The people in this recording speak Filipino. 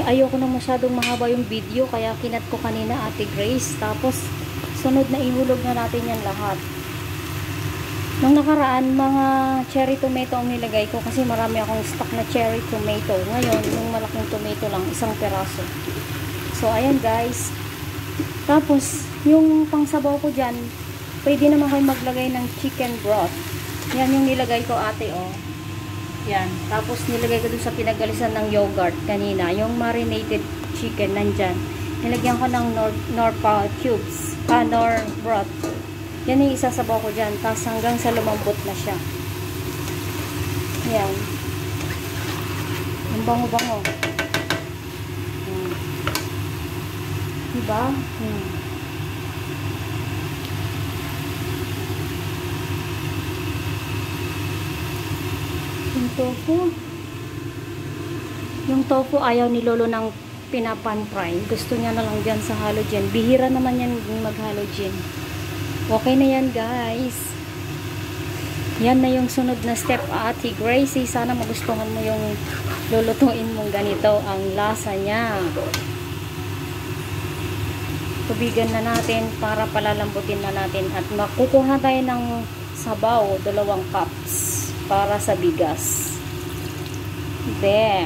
Ayoko na masyadong mahaba yung video, kaya kinat ko kanina, Ate Grace. Tapos sunod na ihulog na natin yan lahat. Nung nakaraan, mga cherry tomato ang nilagay ko kasi marami akong stock na cherry tomato. Ngayon, yung malaking tomato lang, isang peraso. So ayan guys. Tapos yung pangsabaw ko dyan, pwede naman kayo maglagay ng chicken broth. Yan yung nilagay ko, ate, oh. Yan. Tapos nilagay ko dun sa pinagalisan ng yogurt kanina. Yung marinated chicken nandyan. Nilagyan ko ng Norpa cubes. Nor broth. Yan yung isasabaw ko dyan. Tapos hanggang sa lumambot na siya. Yan. Ang bango-bango. Diba? Yung tofu. Yung tofu ayaw ni Lolo ng pinapan-fry. Gusto niya na lang dyan sa halogen. Bihira naman yan mag-halogen. Okay na yan, guys. Yan na yung sunod na step, Ate Gracie. Sana magustuhan mo yung lulutuin mong ganito ang lasa niya. Tubigan na natin para palalambutin na natin at makukuha tayo ng sabaw, 2 cups para sa bigas. There.